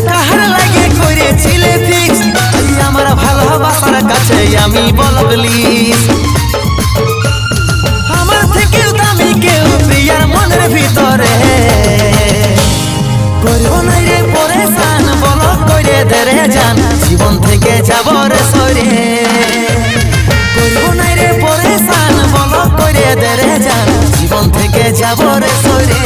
কাহার লাগে করেছিলে ফিক্স আমার ভালোবাসার কাছে আমি বলবলি আমার থেকেও দামি কেউ প্রিয়ার মনের ভিতরে করব না রে পরেশান বলো করে ধরে যান জীবন থেকে যাব রে সরে করব না রে পরেশান বলো করে ধরে যান জীবন থেকে যাব রে সরে